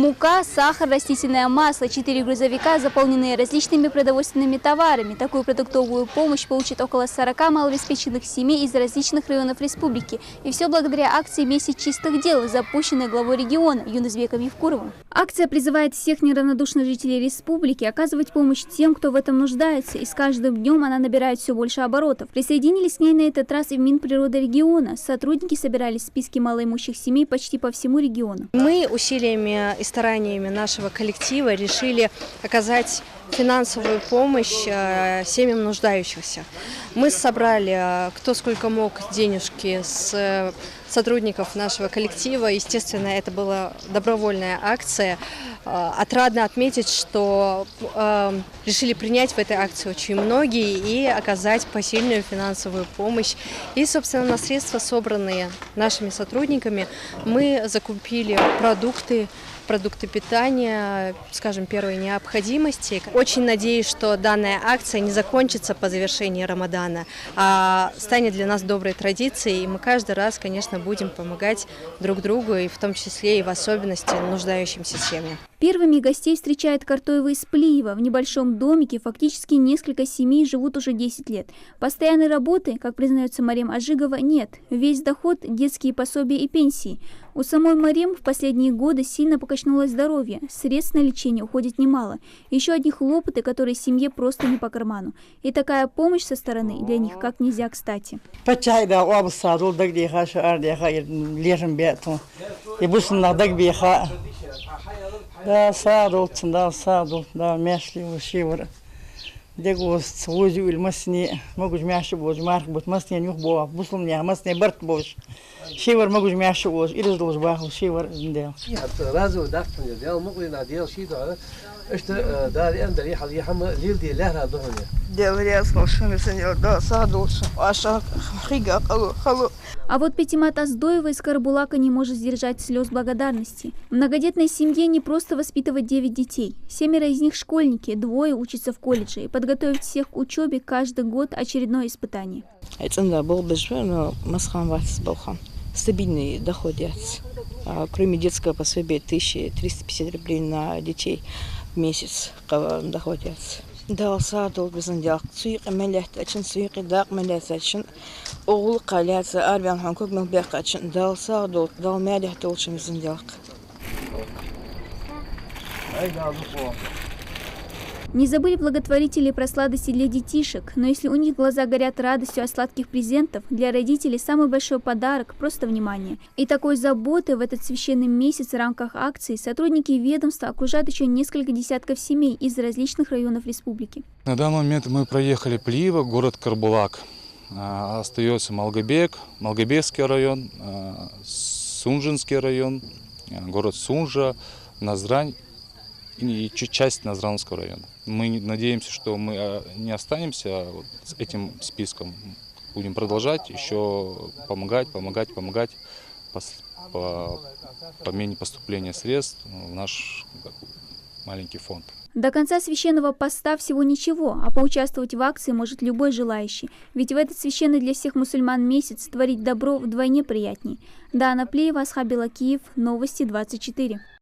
Мука, сахар, растительное масло, 4 грузовика, заполненные различными продовольственными товарами. Такую продуктовую помощь получат около 40 малообеспеченных семей из различных районов республики. И все благодаря акции «Месяц чистых дел», запущенной главой региона Юнусбеком Евкуровым. Акция призывает всех неравнодушных жителей республики оказывать помощь тем, кто в этом нуждается, и с каждым днем она набирает все больше оборотов. Присоединились к ней на этот раз и в Минприроды региона. Сотрудники собирали списки малоимущих семей почти по всему региону. Мы усилиями и стараниями нашего коллектива решили оказать финансовую помощь семьям нуждающихся. Мы собрали кто сколько мог денежки с сотрудников нашего коллектива. Естественно, это была добровольная акция. Отрадно отметить, что решили принять в этой акции очень многие и оказать посильную финансовую помощь. И, собственно, на средства, собранные нашими сотрудниками, мы закупили продукты питания, скажем, первой необходимости. Очень надеюсь, что данная акция не закончится по завершении Рамадана, а станет для нас доброй традицией. И мы каждый раз, конечно, будем помогать друг другу, и в том числе и в особенности нуждающимся семьям. Первыми гостей встречает Картоева из Плиева. В небольшом домике фактически несколько семей живут уже 10 лет. Постоянной работы, как признается Марем Ажигова, нет. Весь доход – детские пособия и пенсии. У самой Марем в последние годы сильно покачнулось здоровье. Средств на лечение уходит немало. Еще одни хлопоты, которые семье просто не по карману. И такая помощь со стороны для них как нельзя кстати. Да, садул, да, мяшли, шивар. Дегус, узюль, масни, могу мяшу бош, марк бот, масни нюх боа, буслум не, масни барт бош. Шивар могу мяшу бош, ирез долж баху, шивар индел. Разу дафтун дел, могу надел шида, что дари андри хали хам лил ди лахра дохне. Дел ряс, машины сеньор, да, садул, аша хига, халу. А вот Петимат Аздоева из Карабулака не может сдержать слез благодарности. В многодетной семье не просто воспитывать 9 детей. 7 из них школьники, 2 учатся в колледже. И подготовить всех к учебе каждый год очередное испытание. Стабильный доход. Кроме детского пособия 1350 рублей на детей в месяц доходят. Дал садул безандяк, суик мелят, ачин суик дак мелят, ачин оғыл қалят, арбян ханкук мелбяк, ачин дал садул, дал мелят, толчим безандяк. Не забыли благотворители про сладости для детишек, но если у них глаза горят радостью от сладких презентов, для родителей самый большой подарок – просто внимание. И такой заботы в этот священный месяц в рамках акции сотрудники ведомства окружают еще несколько десятков семей из различных районов республики. На данный момент мы проехали Плиево, город Карбулак. Остается Малгобек, Малгобекский район, Сунжинский район, город Сунжа, Назрань и часть Назранского района. Мы надеемся, что мы не останемся с этим списком. Будем продолжать еще помогать по мере поступления средств в наш маленький фонд. До конца священного поста всего ничего, а поучаствовать в акции может любой желающий. Ведь в этот священный для всех мусульман месяц творить добро вдвойне приятней. Дана Плиева, Асхабила, Киев, Новости 24.